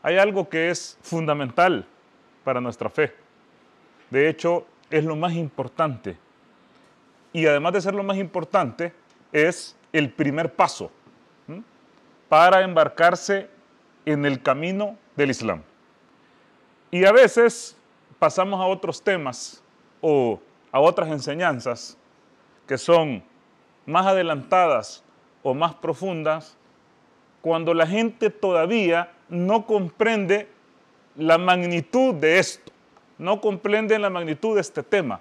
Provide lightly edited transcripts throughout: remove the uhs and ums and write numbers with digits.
hay algo que es fundamental para nuestra fe. De hecho, es lo más importante. Y además de ser lo más importante, es el primer paso para embarcarse en el camino del Islam. Y a veces pasamos a otros temas o a otras enseñanzas que son más adelantadas o más profundas cuando la gente todavía no comprende la magnitud de esto, no comprende la magnitud de este tema,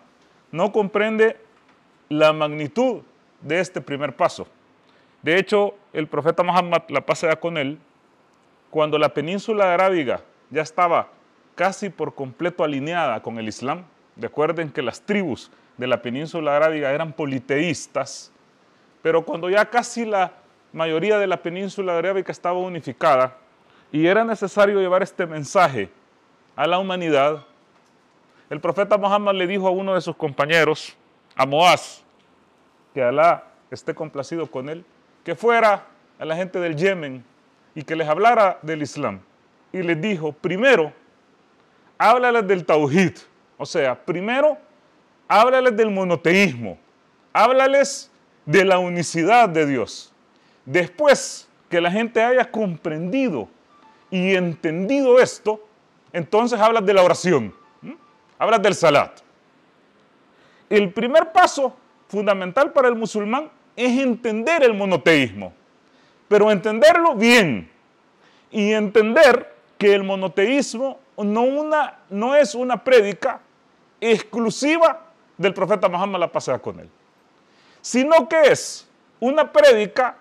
no comprende la magnitud de este primer paso. De hecho, el profeta Muhammad, la paz sea con él, cuando la península arábiga ya estaba casi por completo alineada con el Islam, recuerden que las tribus de la península arábiga eran politeístas, pero cuando ya casi la mayoría de la península arábiga estaba unificada y era necesario llevar este mensaje a la humanidad, el profeta Muhammad le dijo a uno de sus compañeros, a Muaz, que Alá esté complacido con él, que fuera a la gente del Yemen y que les hablara del Islam. Y les dijo, primero, háblales del Tauhid, o sea, primero, háblales del monoteísmo, háblales de la unicidad de Dios. Después que la gente haya comprendido y entendido esto, entonces hablas de la oración, hablas del salat. El primer paso fundamental para el musulmán es entender el monoteísmo, pero entenderlo bien y entender que el monoteísmo no es una prédica exclusiva del profeta Muhammad, la paz sea con él, sino que es una prédica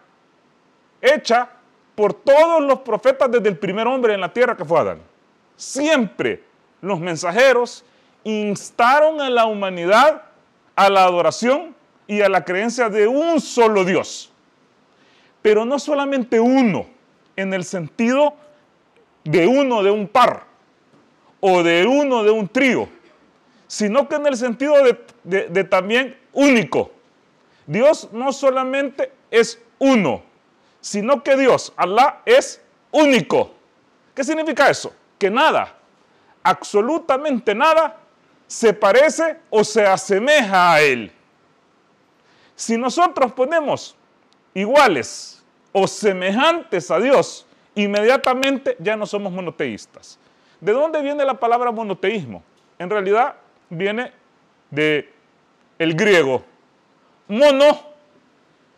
hecha por todos los profetas desde el primer hombre en la tierra que fue Adán. Siempre los mensajeros instaron a la humanidad a la adoración y a la creencia de un solo Dios. Pero no solamente uno, en el sentido de uno de un par o de uno de un trío, sino que en el sentido de también único. Dios no solamente es uno, sino que Dios, Alá, es único. ¿Qué significa eso? Que nada, absolutamente nada, se parece o se asemeja a Él. Si nosotros ponemos iguales o semejantes a Dios, inmediatamente ya no somos monoteístas. ¿De dónde viene la palabra monoteísmo? En realidad viene del griego mono,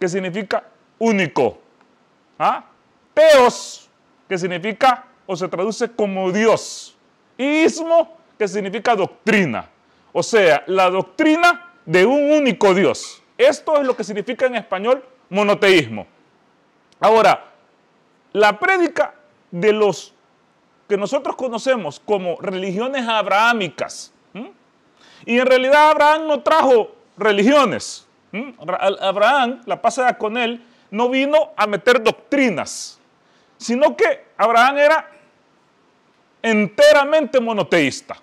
que significa único. Teos, que significa o se traduce como Dios. Y ismo, que significa doctrina. O sea, la doctrina de un único Dios. Esto es lo que significa en español monoteísmo. Ahora, la prédica de los que nosotros conocemos como religiones abrahámicas, y en realidad Abraham no trajo religiones. Abraham, la paz sea con él, no vino a meter doctrinas, sino que Abraham era enteramente monoteísta.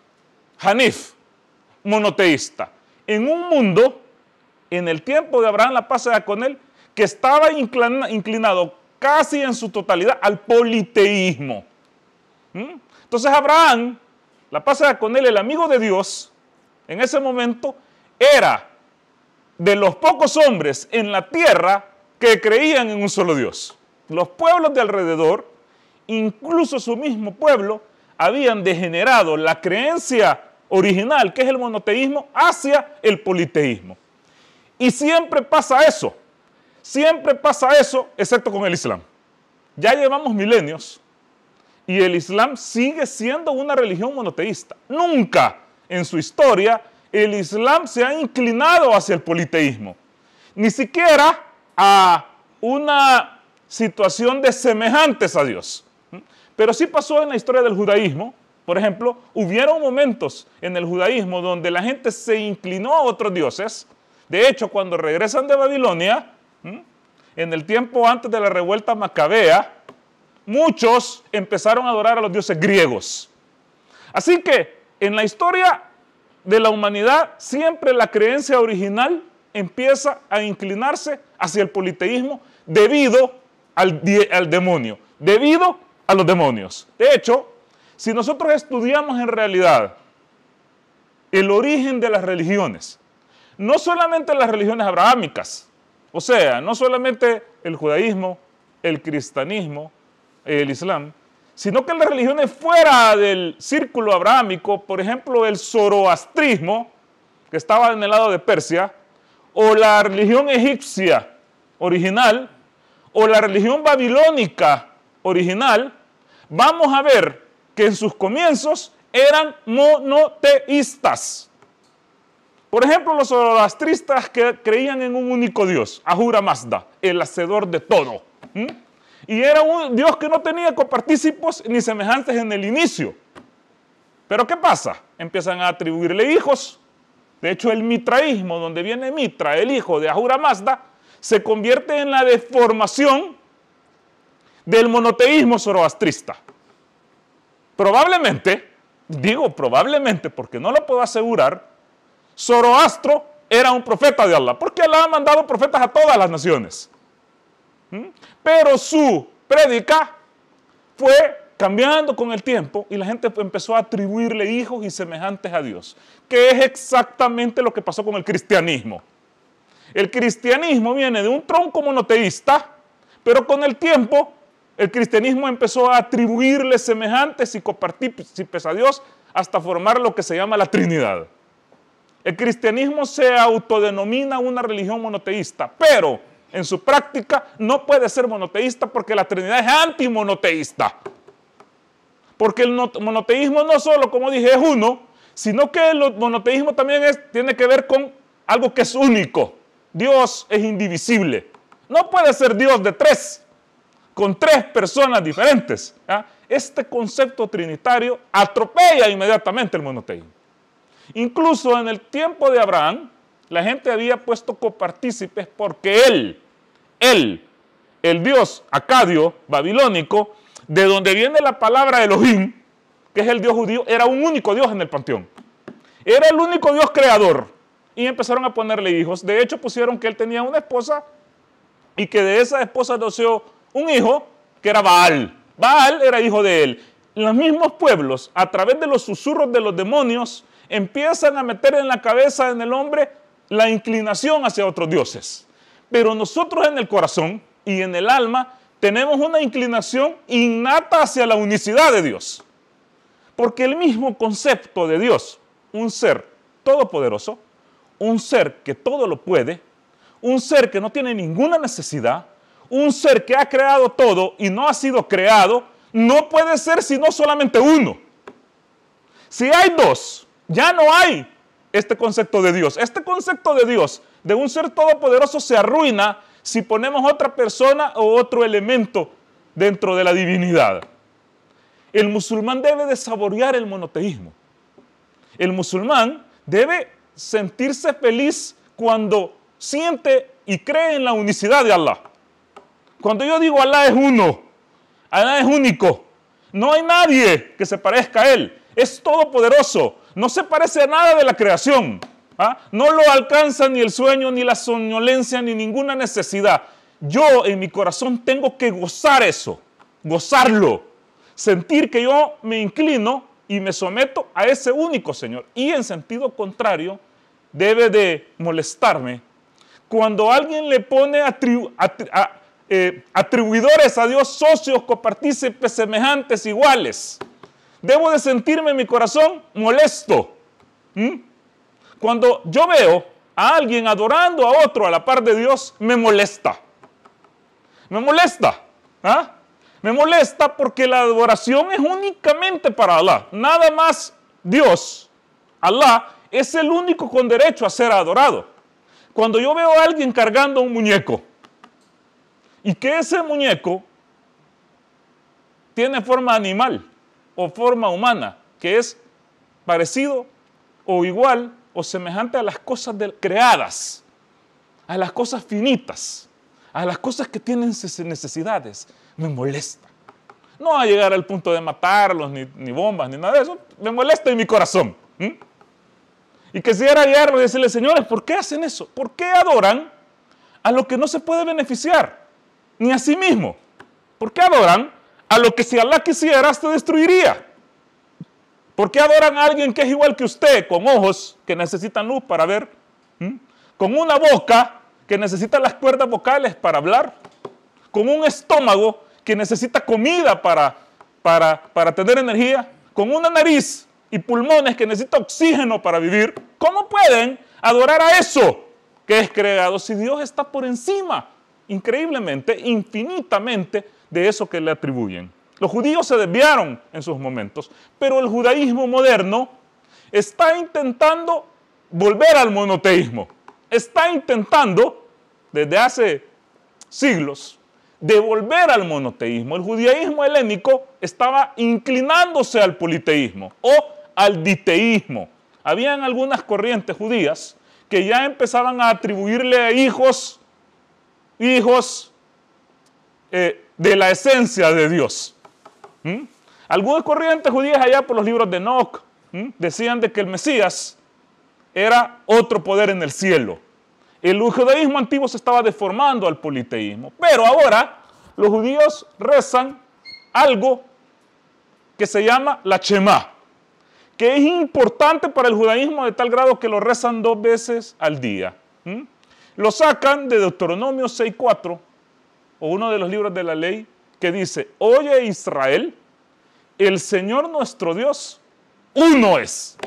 Hanif, monoteísta. En un mundo, en el tiempo de Abraham, la paz sea con él, que estaba inclinado casi en su totalidad al politeísmo. Entonces Abraham, la paz sea con él, el amigo de Dios, en ese momento era de los pocos hombres en la tierra que creían en un solo Dios. Los pueblos de alrededor, incluso su mismo pueblo, habían degenerado la creencia original, que es el monoteísmo, hacia el politeísmo. Y siempre pasa eso, excepto con el Islam. Ya llevamos milenios y el Islam sigue siendo una religión monoteísta. Nunca en su historia el Islam se ha inclinado hacia el politeísmo, ni siquiera a una situación de semejantes a Dios. Pero sí pasó en la historia del judaísmo. Por ejemplo, hubieron momentos en el judaísmo donde la gente se inclinó a otros dioses. De hecho, cuando regresan de Babilonia, en el tiempo antes de la revuelta macabea, muchos empezaron a adorar a los dioses griegos. Así que en la historia de la humanidad, siempre la creencia original empieza a inclinarse hacia el politeísmo debido al demonio, debido a los demonios. De hecho, Si nosotros estudiamos en realidad el origen de las religiones, no solamente las religiones abrahámicas, o sea, no solamente el judaísmo, el cristianismo, el islam, sino que las religiones fuera del círculo abrahámico, por ejemplo, el zoroastrismo, que estaba en el lado de Persia, o la religión egipcia original, o la religión babilónica original, vamos a ver que en sus comienzos eran monoteístas. Por ejemplo, los zoroastristas que creían en un único Dios, Ahura Mazda, el hacedor de todo. Y era un Dios que no tenía copartícipos ni semejantes en el inicio. Pero ¿qué pasa? Empiezan a atribuirle hijos. De hecho, el mitraísmo, donde viene Mitra, el hijo de Ahura Mazda, se convierte en la deformación del monoteísmo zoroastrista. Probablemente, digo probablemente porque no lo puedo asegurar, Zoroastro era un profeta de Allah, porque Allah ha mandado profetas a todas las naciones. Pero su prédica fue cambiando con el tiempo y la gente empezó a atribuirle hijos y semejantes a Dios, que es exactamente lo que pasó con el cristianismo. El cristianismo viene de un tronco monoteísta, pero con el tiempo el cristianismo empezó a atribuirle semejantes y copartícipes a Dios hasta formar lo que se llama la Trinidad. El cristianismo se autodenomina una religión monoteísta, pero en su práctica no puede ser monoteísta porque la Trinidad es antimonoteísta. Porque el monoteísmo no solo, como dije, es uno, sino que el monoteísmo también tiene que ver con algo que es único. Dios es indivisible. No puede ser Dios de tres, con tres personas diferentes. Este concepto trinitario atropella inmediatamente el monoteísmo. Incluso en el tiempo de Abraham, la gente había puesto copartícipes porque él, el Dios acadio, babilónico, de donde viene la palabra Elohim, que es el Dios judío, era un único Dios en el panteón. Era el único Dios creador. Y empezaron a ponerle hijos. De hecho, pusieron que él tenía una esposa y que de esa esposa nació un hijo que era Baal. Baal era hijo de él. Los mismos pueblos, a través de los susurros de los demonios, empiezan a meter en la cabeza en el hombre la inclinación hacia otros dioses. Pero nosotros en el corazón y en el alma tenemos una inclinación innata hacia la unicidad de Dios. Porque el mismo concepto de Dios, un ser todopoderoso, un ser que todo lo puede, un ser que no tiene ninguna necesidad, un ser que ha creado todo y no ha sido creado, no puede ser sino solamente uno. Si hay dos, ya no hay este concepto de Dios. Este concepto de Dios, de un ser todopoderoso, se arruina si ponemos otra persona o otro elemento dentro de la divinidad. El musulmán debe de saborear el monoteísmo. El musulmán debe sentirse feliz cuando siente y cree en la unicidad de Allah. Cuando yo digo Allah es uno, Allah es único, no hay nadie que se parezca a Él, es todopoderoso, no se parece a nada de la creación, no lo alcanza ni el sueño, ni la somnolencia, ni ninguna necesidad. Yo en mi corazón tengo que gozar eso, gozarlo, sentir que yo me inclino y me someto a ese único Señor. Y en sentido contrario, debe de molestarme cuando alguien le pone atribuidores a Dios, socios, copartícipes, semejantes, iguales. Debo de sentirme en mi corazón molesto. Cuando yo veo a alguien adorando a otro a la par de Dios, me molesta. Me molesta. Me molesta porque la adoración es únicamente para Allah. Nada más Dios, Allah, es el único con derecho a ser adorado. Cuando yo veo a alguien cargando un muñeco y que ese muñeco tiene forma animal o forma humana, que es parecido o igual o semejante a las cosas creadas, a las cosas finitas, a las cosas que tienen necesidades, me molesta. No a llegar al punto de matarlos, ni bombas, ni nada de eso, me molesta en mi corazón. Y quisiera guiarlo y decirle, señores, ¿por qué hacen eso? ¿Por qué adoran a lo que no se puede beneficiar? Ni a sí mismo. ¿Por qué adoran a lo que si Allah quisiera se destruiría? ¿Por qué adoran a alguien que es igual que usted, con ojos que necesitan luz para ver? Con una boca que necesita las cuerdas vocales para hablar, con un estómago que necesita comida para tener energía, con una nariz y pulmones que necesita oxígeno para vivir? ¿Cómo pueden adorar a eso que es creado si Dios está por encima, increíblemente, infinitamente, de eso que le atribuyen? Los judíos se desviaron en sus momentos, pero el judaísmo moderno está intentando volver al monoteísmo. Está intentando, desde hace siglos, devolver al monoteísmo. El judaísmo helénico estaba inclinándose al politeísmo o al diteísmo. Habían algunas corrientes judías que ya empezaban a atribuirle a hijos de la esencia de Dios. Algunas corrientes judías allá por los libros de Enoc decían de que el Mesías era otro poder en el cielo. El judaísmo antiguo se estaba deformando al politeísmo, pero ahora los judíos rezan algo que se llama la Shema, que es importante para el judaísmo de tal grado que lo rezan 2 veces al día. Lo sacan de Deuteronomio 6:4, o uno de los libros de la ley, que dice: oye Israel, el Señor nuestro Dios, uno es.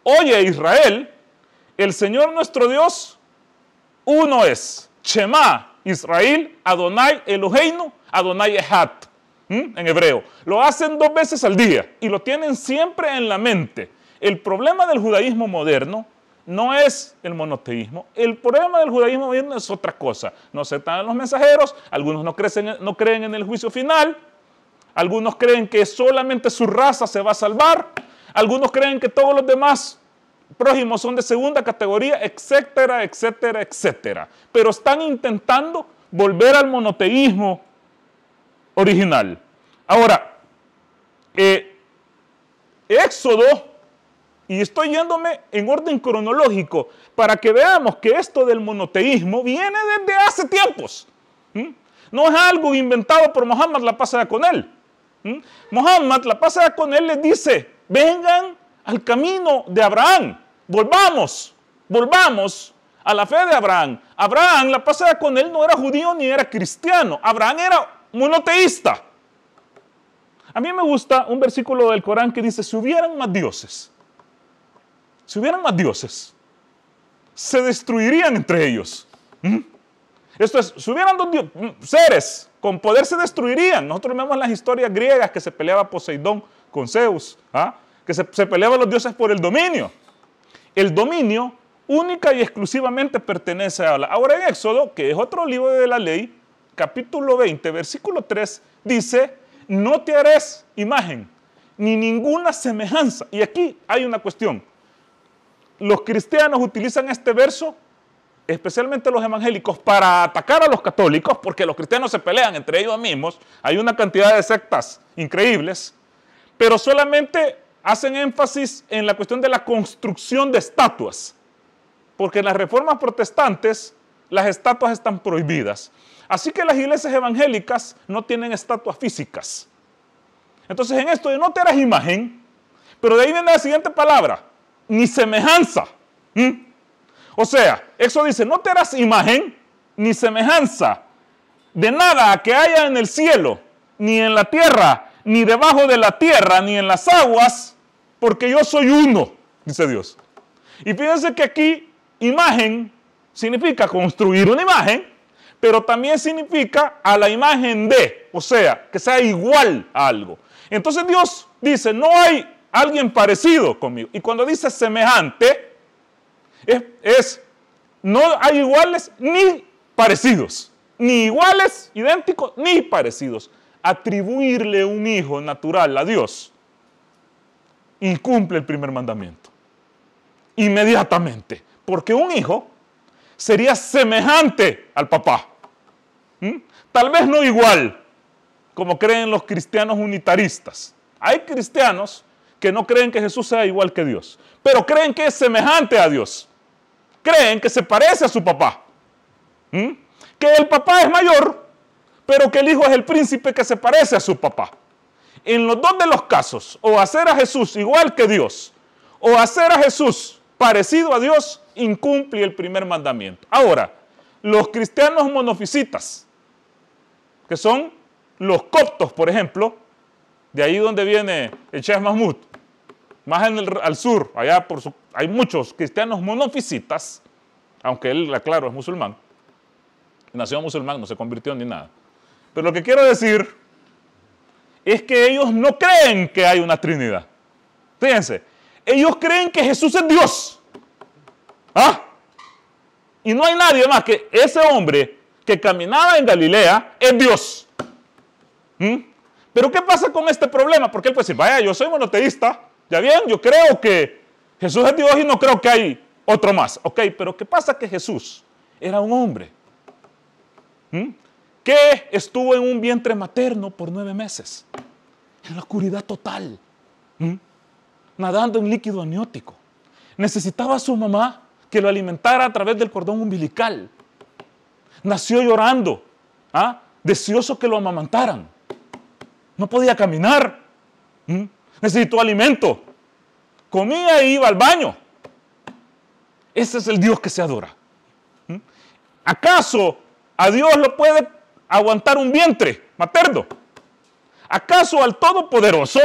Oye Israel, el Señor nuestro Dios, uno es. Shema Israel, Adonai Eloheinu, Adonai Echad. En hebreo. Lo hacen 2 veces al día y lo tienen siempre en la mente. El problema del judaísmo moderno no es el monoteísmo. El problema del judaísmo moderno es otra cosa. No aceptan los mensajeros, algunos no creen en el juicio final, algunos creen que solamente su raza se va a salvar, algunos creen que todos los demás prójimos son de segunda categoría, etcétera, etcétera, etcétera. Pero están intentando volver al monoteísmo original. Ahora, Éxodo, y estoy yéndome en orden cronológico para que veamos que esto del monoteísmo viene desde hace tiempos. No es algo inventado por Mohammed, la paz sea con él. Mohammed, la paz sea con él, les dice: vengan al camino de Abraham, volvamos a la fe de Abraham. Abraham, la paz sea con él, no era judío ni era cristiano. Abraham era monoteísta. A mí me gusta un versículo del Corán que dice: si hubieran más dioses, se destruirían entre ellos. Esto es, si hubieran 2 seres con poder, se destruirían. Nosotros vemos las historias griegas que se peleaba Poseidón con Zeus, que se peleaban los dioses por el dominio. El dominio única y exclusivamente pertenece a Allah. Ahora en Éxodo, que es otro libro de la ley, capítulo 20, versículo 3, dice: no te harás imagen, ni ninguna semejanza. Y aquí hay una cuestión. Los cristianos utilizan este verso, especialmente los evangélicos, para atacar a los católicos, porque los cristianos se pelean entre ellos mismos. Hay una cantidad de sectas increíbles, pero solamente hacen énfasis en la cuestión de la construcción de estatuas, porque en las reformas protestantes las estatuas están prohibidas. Así que las iglesias evangélicas no tienen estatuas físicas. Entonces en esto de no te harás imagen, pero de ahí viene la siguiente palabra: ni semejanza. O sea, eso dice: no te harás imagen ni semejanza de nada que haya en el cielo, ni en la tierra, ni debajo de la tierra, ni en las aguas, porque yo soy uno, dice Dios. Y fíjense que aquí imagen significa construir una imagen, pero también significa a la imagen de, o sea, que sea igual a algo. Entonces Dios dice: no hay alguien parecido conmigo. Y cuando dice semejante, no hay iguales ni parecidos. Ni iguales, idénticos, ni parecidos. Atribuirle un hijo natural a Dios incumple el primer mandamiento. Inmediatamente. Porque un hijo sería semejante al papá. Tal vez no igual, como creen los cristianos unitaristas. Hay cristianos que no creen que Jesús sea igual que Dios, pero creen que es semejante a Dios. Creen que se parece a su papá. Que el papá es mayor, pero que el hijo es el príncipe que se parece a su papá. En los dos de los casos, o hacer a Jesús igual que Dios, o hacer a Jesús parecido a Dios, incumple el primer mandamiento. Ahora, los cristianos monofisitas, que son los coptos, por ejemplo, de ahí donde viene el Sheikh Mahmud, más al sur, allá hay muchos cristianos monofisitas, aunque él, aclaro, es musulmán. Nació musulmán, no se convirtió ni nada. Pero lo que quiero decir es que ellos no creen que hay una Trinidad. Fíjense, ellos creen que Jesús es Dios. ¿Ah? Y no hay nadie más que ese hombre que caminaba en Galilea es Dios. Pero ¿qué pasa con este problema? Porque él puede decir, vaya, yo soy monoteísta, ya bien, yo creo que Jesús es Dios y no creo que hay otro más. Ok, pero ¿qué pasa? Que Jesús era un hombre que estuvo en un vientre materno por 9 meses, en la oscuridad total, nadando en líquido amniótico. Necesitaba a su mamá que lo alimentara a través del cordón umbilical. Nació llorando, deseoso que lo amamantaran. No podía caminar, necesitó alimento, comía e iba al baño. Ese es el Dios que se adora. ¿Acaso a Dios lo puede aguantar un vientre materno? ¿Acaso al Todopoderoso,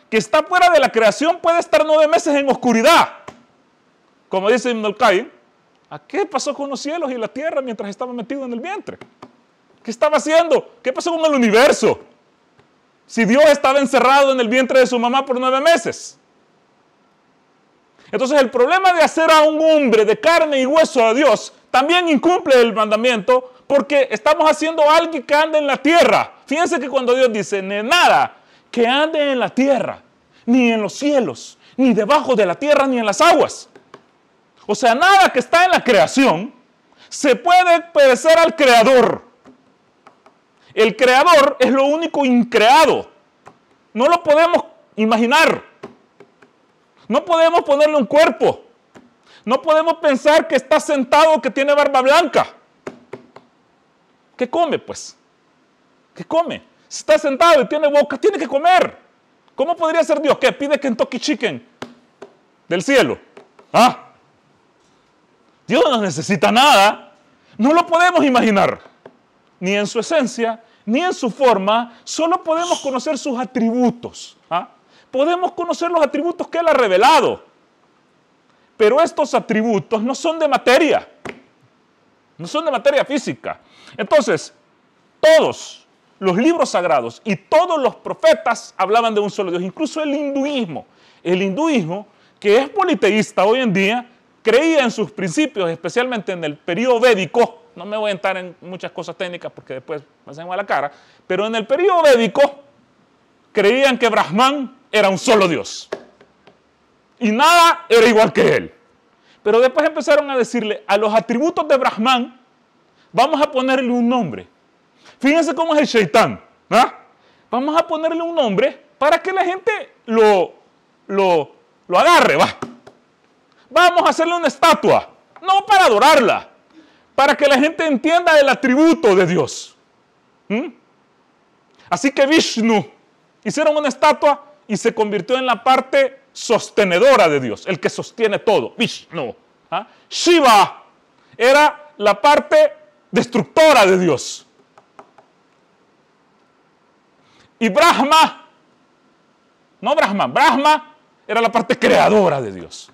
que está fuera de la creación, puede estar 9 meses en oscuridad? Como dice Ibn al-Qayyim, ¿a qué pasó con los cielos y la tierra mientras estaba metido en el vientre? ¿Qué estaba haciendo? ¿Qué pasó con el universo? Si Dios estaba encerrado en el vientre de su mamá por 9 meses. Entonces el problema de hacer a un hombre de carne y hueso a Dios también incumple el mandamiento, porque estamos haciendo a alguien que ande en la tierra. Fíjense que cuando Dios dice, ni nada que ande en la tierra, ni en los cielos, ni debajo de la tierra, ni en las aguas. O sea, nada que está en la creación se puede parecer al Creador. El Creador es lo único increado. No lo podemos imaginar. No podemos ponerle un cuerpo. No podemos pensar que está sentado, que tiene barba blanca. ¿Qué come, pues? ¿Qué come? Si está sentado y tiene boca, tiene que comer. ¿Cómo podría ser Dios? ¿Qué? Pide Kentucky Chicken del cielo. Dios no necesita nada. No lo podemos imaginar. Ni en su esencia, ni en su forma. Solo podemos conocer sus atributos. Podemos conocer los atributos que Él ha revelado. Pero estos atributos no son de materia. No son de materia física. Entonces, todos los libros sagrados y todos los profetas hablaban de un solo Dios. Incluso el hinduismo. El hinduismo, que es politeísta hoy en día, creía en sus principios, especialmente en el periodo védico. No me voy a entrar en muchas cosas técnicas porque después me hacen mala cara. Pero en el periodo védico creían que Brahman era un solo Dios. Y nada era igual que él. Pero después empezaron a decirle a los atributos de Brahman, vamos a ponerle un nombre. Fíjense cómo es el Shaitán. Vamos a ponerle un nombre para que la gente lo agarre. Vamos a hacerle una estatua. No para adorarla, para que la gente entienda el atributo de Dios. Así que Vishnu hicieron una estatua y se convirtió en la parte sostenedora de Dios, el que sostiene todo. Vishnu. Shiva era la parte destructora de Dios. Y Brahma, no Brahman, Brahma era la parte creadora de Dios.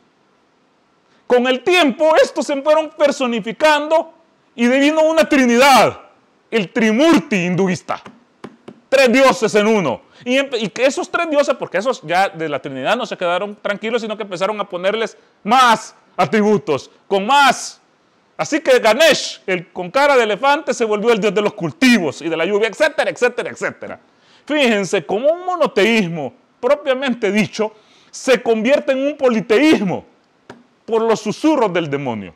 Con el tiempo estos se fueron personificando y devino una trinidad, el Trimurti hinduista. 3 dioses en uno. Y que esos 3 dioses, porque esos ya de la Trinidad no se quedaron tranquilos, sino que empezaron a ponerles más atributos, con más. Así que Ganesh, el con cara de elefante, se volvió el dios de los cultivos y de la lluvia, etcétera, etcétera, etcétera. Fíjense, como un monoteísmo propiamente dicho se convierte en un politeísmo por los susurros del demonio.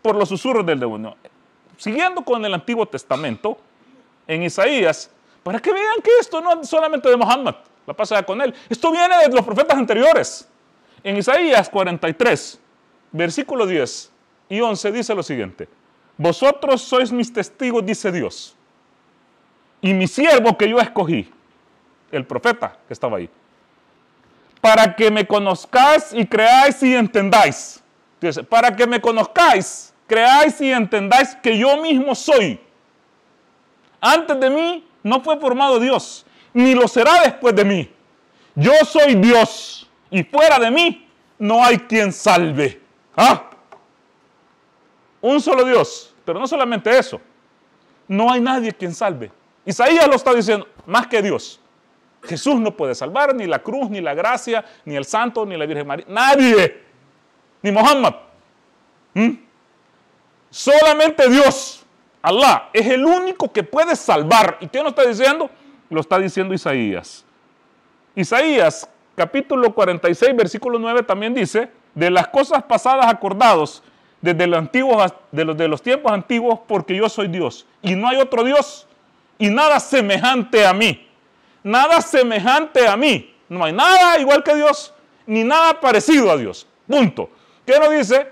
Por los susurros del demonio. Siguiendo con el Antiguo Testamento, en Isaías, para que vean que esto no es solamente de Muhammad, la pasada con él. Esto viene de los profetas anteriores. En Isaías 43, versículo 10 y 11 dice lo siguiente. Vosotros sois mis testigos, dice Dios, y mi siervo que yo escogí, el profeta que estaba ahí. Para que me conozcáis y creáis y entendáis. Dice, para que me conozcáis, creáis y entendáis que yo mismo soy. Antes de mí no fue formado Dios, ni lo será después de mí. Yo soy Dios, y fuera de mí no hay quien salve. ¿Ah? Un solo Dios, pero no solamente eso. No hay nadie quien salve. Isaías lo está diciendo, más que Dios. Jesús no puede salvar, ni la cruz, ni la gracia, ni el santo, ni la Virgen María. Nadie. Ni Muhammad. Solamente Dios, Allah, es el único que puede salvar. ¿Y quién lo está diciendo? Lo está diciendo Isaías. Isaías, capítulo 46, versículo 9, también dice, de las cosas pasadas acordados, desde los tiempos antiguos, porque yo soy Dios, y no hay otro Dios, y nada semejante a mí. Nada semejante a mí. No hay nada igual que Dios, ni nada parecido a Dios. Punto. ¿Qué nos dice?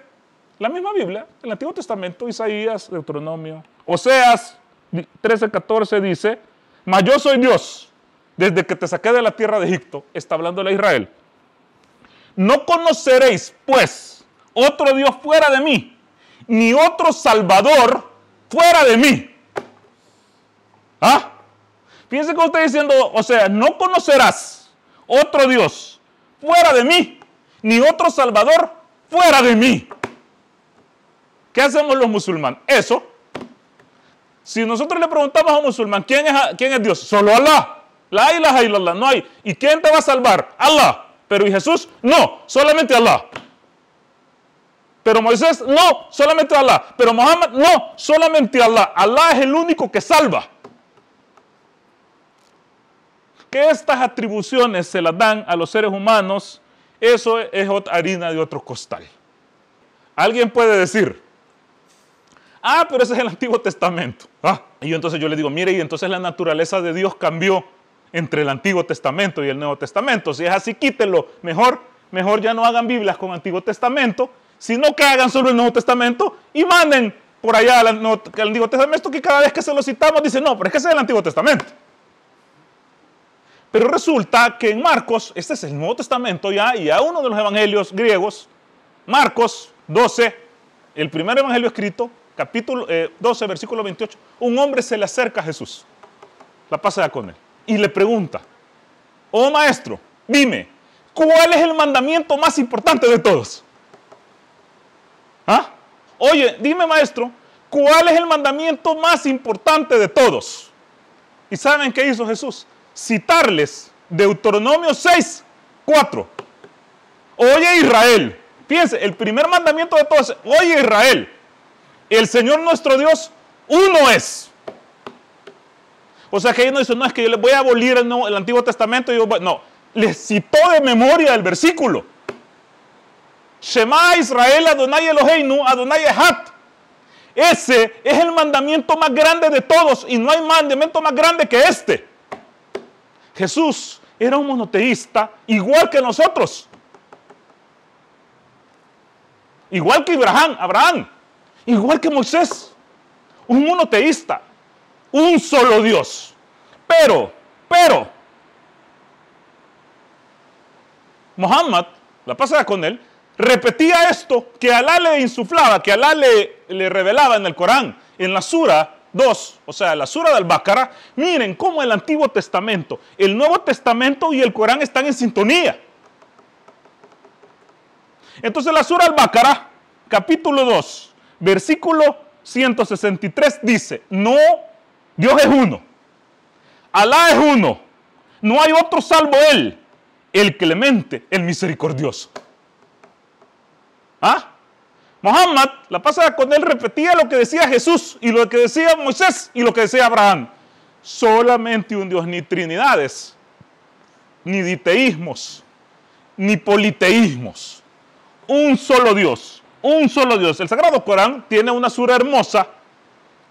La misma Biblia, el Antiguo Testamento, Isaías, Deuteronomio. Oseas 13:14 dice, mas yo soy Dios, desde que te saqué de la tierra de Egipto, está hablando a Israel. No conoceréis, pues, otro Dios fuera de mí, ni otro Salvador fuera de mí. ¿Ah? Fíjense que está diciendo, o sea, no conocerás otro Dios fuera de mí, ni otro Salvador fuera de mí. ¿Qué hacemos los musulmanes? Eso. Si nosotros le preguntamos a un musulmán, ¿quién es Dios? Solo Allah. La ilaha illallah, no hay. ¿Y quién te va a salvar? Allah. Pero ¿y Jesús? No, solamente Allah. Pero Moisés, no, solamente Allah. Pero Muhammad, no, solamente Allah. Allah es el único que salva. Que estas atribuciones se las dan a los seres humanos, eso es harina de otro costal. Alguien puede decir, pero ese es el Antiguo Testamento. Y entonces yo le digo, mire, y entonces la naturaleza de Dios cambió entre el Antiguo Testamento y el Nuevo Testamento. Si es así, quítelo. Mejor ya no hagan Biblias con Antiguo Testamento, sino que hagan solo el Nuevo Testamento y manden por allá al Antiguo Testamento, que cada vez que se lo citamos dicen, no, pero es que ese es el Antiguo Testamento. Pero resulta que en Marcos, este es el Nuevo Testamento ya, y a uno de los evangelios griegos, Marcos 12, el primer evangelio escrito, capítulo 12, versículo 28, un hombre se le acerca a Jesús, la pasa ya con él, y le pregunta, oh maestro, dime, ¿cuál es el mandamiento más importante de todos? Oye, dime maestro, ¿cuál es el mandamiento más importante de todos? ¿Y saben qué hizo Jesús? Citarles Deuteronomio 6, 4. Oye Israel, fíjense, el primer mandamiento de todos, oye Israel, el Señor nuestro Dios, uno es. O sea que ellos no dicen, no, es que yo les voy a abolir el Antiguo Testamento. No, les citó de memoria el versículo. Shema Israel Adonai Eloheinu, Adonai Echad. Ese es el mandamiento más grande de todos y no hay mandamiento más grande que este. Jesús era un monoteísta igual que nosotros. Igual que Abraham, igual que Moisés. Un monoteísta, un solo Dios. Pero, Muhammad, la pasada con él, repetía esto que Alá le insuflaba, que Alá le revelaba en el Corán, en la Sura 2, o sea, la Sura de Al-Baqarah. Miren cómo el Antiguo Testamento, el Nuevo Testamento y el Corán están en sintonía. Entonces la Sura Al-Baqarah, capítulo 2, versículo 163 dice, no, Dios es uno, Alá es uno, no hay otro salvo Él, el clemente, el misericordioso. Muhammad, la pasada con él, repetía lo que decía Jesús y lo que decía Moisés y lo que decía Abraham. Solamente un Dios, ni trinidades, ni diteísmos, ni politeísmos. Un solo Dios, un solo Dios. El Sagrado Corán tiene una sura hermosa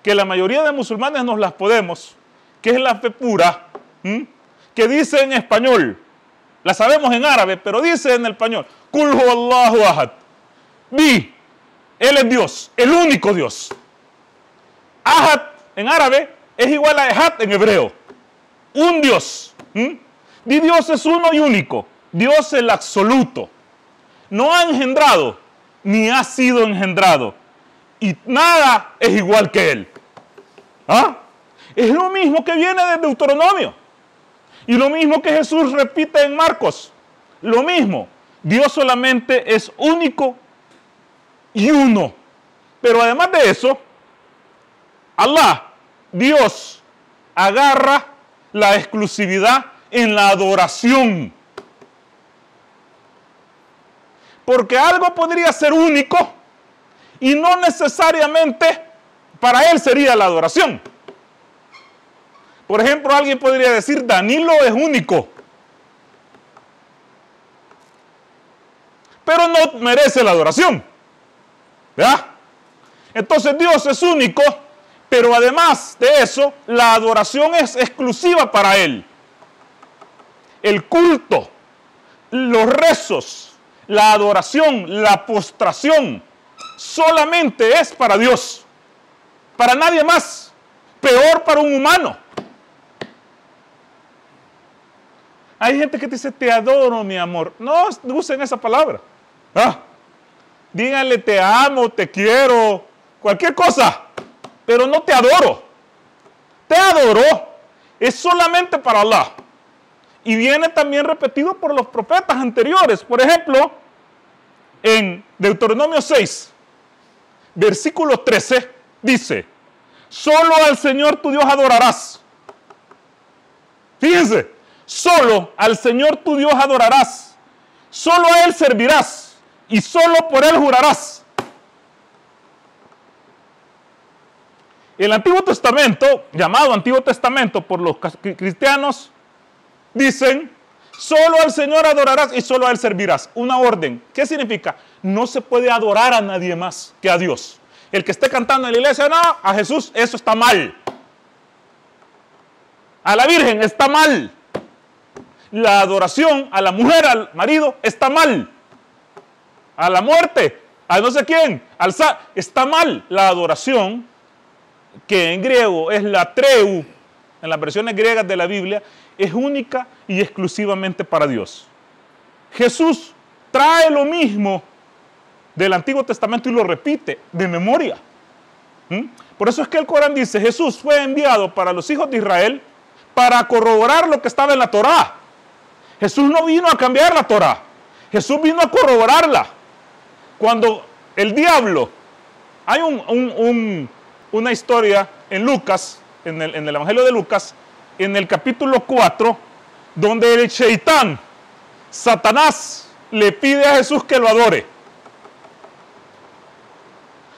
que la mayoría de musulmanes nos las podemos, que es la fe pura, que dice en español, la sabemos en árabe, pero dice en español, Qul huwallahu ahad. Di, Él es Dios, el único Dios. Ahad en árabe es igual a Echad en hebreo. Un Dios. Di Dios es uno y único. Dios el absoluto. No ha engendrado, ni ha sido engendrado. Y nada es igual que Él. ¿Ah? Es lo mismo que viene de Deuteronomio. Y lo mismo que Jesús repite en Marcos. Lo mismo. Dios solamente es único y uno. Pero además de eso, Allah, Dios, agarra la exclusividad en la adoración. Porque algo podría ser único y no necesariamente para Él sería la adoración. Por ejemplo, alguien podría decir, Danilo es único, pero no merece la adoración. ¿Verdad? Entonces Dios es único, pero además de eso, la adoración es exclusiva para Él. El culto, los rezos, la adoración, la postración, solamente es para Dios, para nadie más, peor para un humano. Hay gente que te dice, te adoro, mi amor. No usen esa palabra. Díganle, te amo, te quiero, cualquier cosa, pero no te adoro. Te adoro es solamente para Allah. Y viene también repetido por los profetas anteriores. Por ejemplo, en Deuteronomio 6, versículo 13, dice, solo al Señor tu Dios adorarás. Fíjense, solo al Señor tu Dios adorarás, solo a Él servirás y solo por Él jurarás. El Antiguo Testamento, llamado Antiguo Testamento por los cristianos, dicen, solo al Señor adorarás y solo a Él servirás. Una orden. ¿Qué significa? No se puede adorar a nadie más que a Dios. El que esté cantando en la iglesia, no, a Jesús, eso está mal. A la Virgen está mal. La adoración a la mujer, al marido, está mal. A la muerte, a no sé quién, está mal. La adoración, que en griego es la treu, en las versiones griegas de la Biblia, es única y exclusivamente para Dios. Jesús trae lo mismo del Antiguo Testamento y lo repite de memoria. Por eso es que el Corán dice, Jesús fue enviado para los hijos de Israel para corroborar lo que estaba en la Torá. Jesús no vino a cambiar la Torá. Jesús vino a corroborarla. Cuando el diablo, hay una historia en Lucas, en el Evangelio de Lucas, en el capítulo 4, donde el Sheitán, Satanás, le pide a Jesús que lo adore.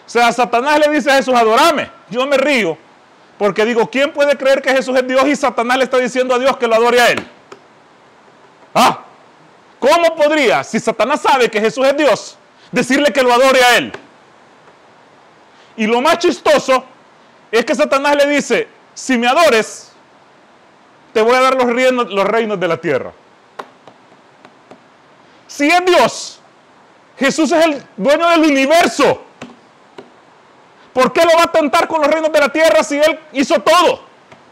O sea, Satanás le dice a Jesús, adórame. Yo me río, porque digo, ¿quién puede creer que Jesús es Dios y Satanás le está diciendo a Dios que lo adore a Él? ¿Cómo podría, si Satanás sabe que Jesús es Dios, decirle que lo adore a Él? Y lo más chistoso es que Satanás le dice, si me adores, te voy a dar los reinos de la tierra. Si es Dios, Jesús es el dueño del universo. ¿Por qué lo va a tentar con los reinos de la tierra si Él hizo todo?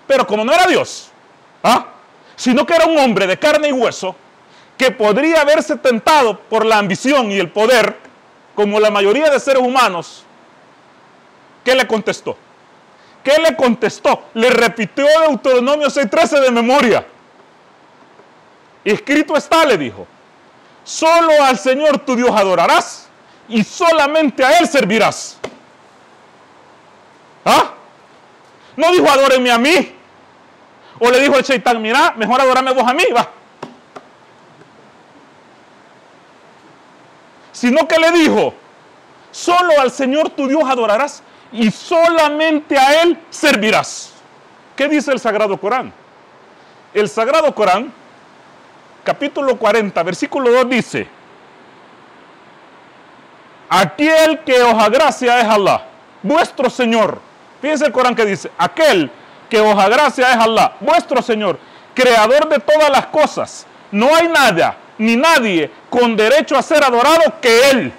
Pero como no era Dios, sino que era un hombre de carne y hueso, que podría haberse tentado por la ambición y el poder, como la mayoría de seres humanos, ¿qué le contestó? ¿Qué le contestó? Le repitió Deuteronomio 6:13 de memoria. Escrito está, le dijo, solo al Señor tu Dios adorarás y solamente a Él servirás. No dijo adórenme a mí. O le dijo el Sheitán, mira, mejor adórame vos a mí, va. Sino que le dijo, solo al Señor tu Dios adorarás y solamente a Él servirás. ¿Qué dice el Sagrado Corán? El Sagrado Corán, capítulo 40, versículo 2 dice, aquel que os agracia es Allah, vuestro Señor. Fíjense el Corán que dice, aquel que os agracia es Allah, vuestro Señor, creador de todas las cosas. No hay nada ni nadie con derecho a ser adorado que Él.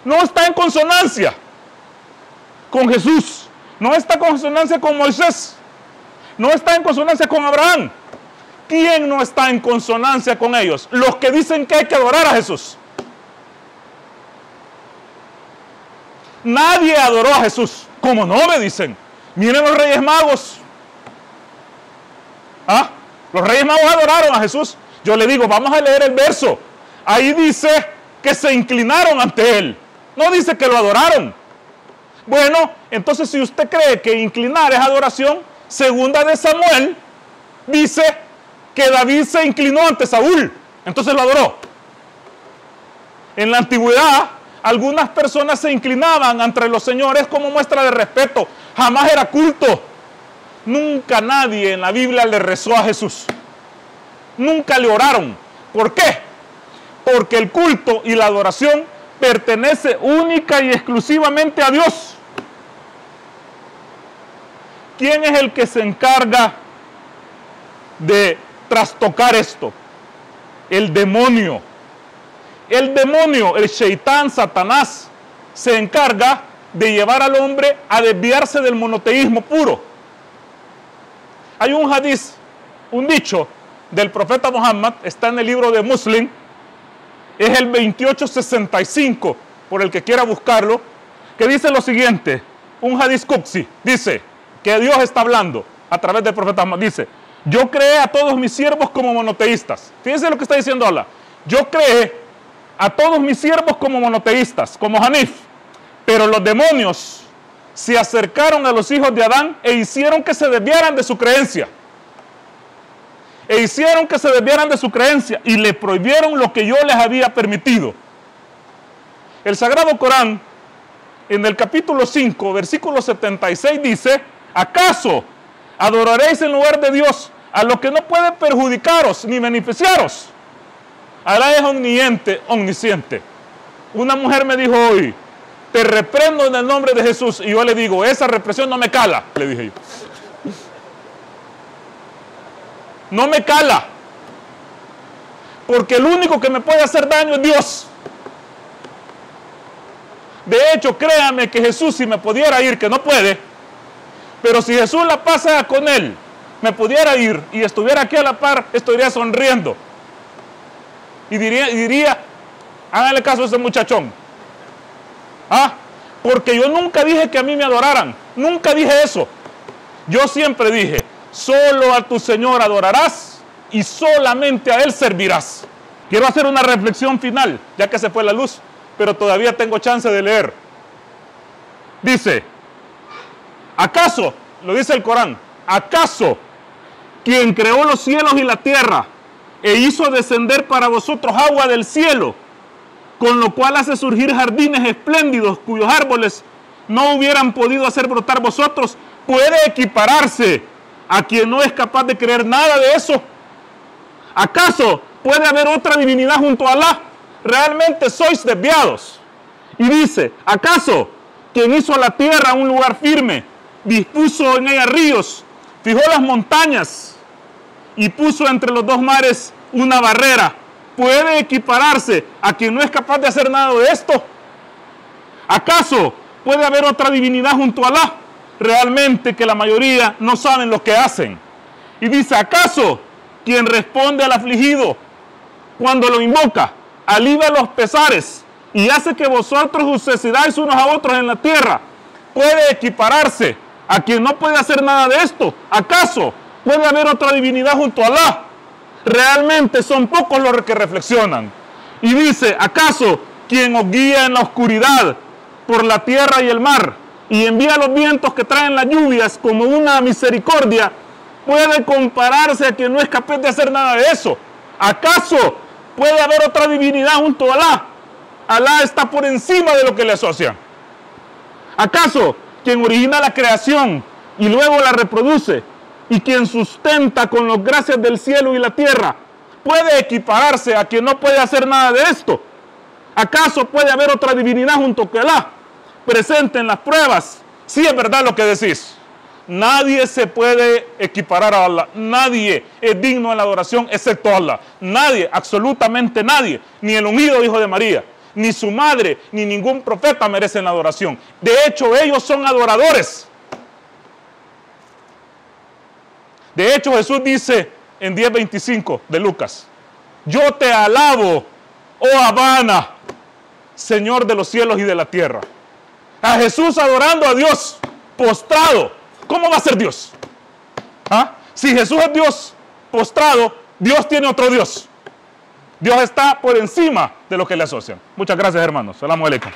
No está en consonancia con Jesús, no está en consonancia con Moisés. No está en consonancia con Abraham. ¿Quién no está en consonancia con ellos? Los que dicen que hay que adorar a Jesús. Nadie adoró a Jesús. ¿Cómo no? Me dicen. Miren los Reyes Magos. ¿Ah? Los Reyes Magos adoraron a Jesús. Yo le digo, vamos a leer el verso. Ahí dice que se inclinaron ante Él. No dice que lo adoraron. Bueno, entonces si usted cree que inclinar es adoración, segunda de Samuel dice que David se inclinó ante Saúl. Entonces lo adoró. En la antigüedad, algunas personas se inclinaban ante los señores como muestra de respeto. Jamás era culto. Nunca nadie en la Biblia le rezó a Jesús. Nunca le oraron. ¿Por qué? Porque el culto y la adoración pertenece única y exclusivamente a Dios. ¿Quién es el que se encarga de trastocar esto? El demonio. El demonio, el Sheitán, Satanás, se encarga de llevar al hombre a desviarse del monoteísmo puro. Hay un hadiz, un dicho del profeta Muhammad, está en el libro de Muslim, es el 2865, por el que quiera buscarlo, que dice lo siguiente, un hadiz qudsi, dice que Dios está hablando a través del profeta Muhammad, dice, yo creé a todos mis siervos como monoteístas. Fíjense lo que está diciendo Allah. Yo creé a todos mis siervos como monoteístas, como Hanif, pero los demonios se acercaron a los hijos de Adán e hicieron que se desviaran de su creencia. Y le prohibieron lo que yo les había permitido. El Sagrado Corán, en el capítulo 5, versículo 76, dice, ¿acaso adoraréis en lugar de Dios a lo que no puede perjudicaros ni beneficiaros? Alá es omnisciente, omnisciente. Una mujer me dijo hoy, te reprendo en el nombre de Jesús. Y yo le digo, esa represión no me cala, le dije yo. No me cala. Porque el único que me puede hacer daño es Dios. De hecho, créame que Jesús, si me pudiera ir, que no puede, pero si Jesús la pasa con él, me pudiera ir y estuviera aquí a la par, estaría sonriendo. Y diría, háganle caso a ese muchachón. Porque yo nunca dije que a mí me adoraran. Nunca dije eso. Yo siempre dije, solo a tu Señor adorarás y solamente a Él servirás. Quiero hacer una reflexión final, ya que se fue la luz, pero todavía tengo chance de leer. Dice, ¿acaso, lo dice el Corán, acaso quien creó los cielos y la tierra e hizo descender para vosotros agua del cielo, con lo cual hace surgir jardines espléndidos cuyos árboles no hubieran podido hacer brotar vosotros, puede equipararse a quien no es capaz de creer nada de eso? ¿Acaso puede haber otra divinidad junto a Alá? Realmente sois desviados. Y dice, ¿acaso quien hizo la tierra un lugar firme, dispuso en ella ríos, fijó las montañas y puso entre los dos mares una barrera, puede equipararse a quien no es capaz de hacer nada de esto? ¿Acaso puede haber otra divinidad junto a Alá? Realmente que la mayoría no saben lo que hacen. Y dice, ¿acaso quien responde al afligido cuando lo invoca, alivia los pesares y hace que vosotros os sucedáis unos a otros en la tierra, puede equipararse a quien no puede hacer nada de esto? ¿Acaso puede haber otra divinidad junto a Alá? Realmente son pocos los que reflexionan. Y dice, ¿acaso quien os guía en la oscuridad por la tierra y el mar y envía los vientos que traen las lluvias como una misericordia, puede compararse a quien no es capaz de hacer nada de eso? ¿Acaso puede haber otra divinidad junto a Alá? Alá está por encima de lo que le asocian. ¿Acaso quien origina la creación y luego la reproduce y quien sustenta con las gracias del cielo y la tierra puede equipararse a quien no puede hacer nada de esto? ¿Acaso puede haber otra divinidad junto a Alá? Presenten las pruebas si es verdad lo que decís. Nadie se puede equiparar a Allah. Nadie es digno de la adoración excepto Allah. Nadie, absolutamente nadie. Ni el ungido hijo de María, ni su madre, ni ningún profeta merecen la adoración. De hecho, ellos son adoradores. De hecho, Jesús dice en 10:25 de Lucas, yo te alabo, oh Habana, Señor de los cielos y de la tierra. A Jesús adorando a Dios, postrado. ¿Cómo va a ser Dios? ¿Ah? Si Jesús es Dios postrado, Dios tiene otro Dios. Dios está por encima de lo que le asocian. Muchas gracias, hermanos. Salamu alaikum.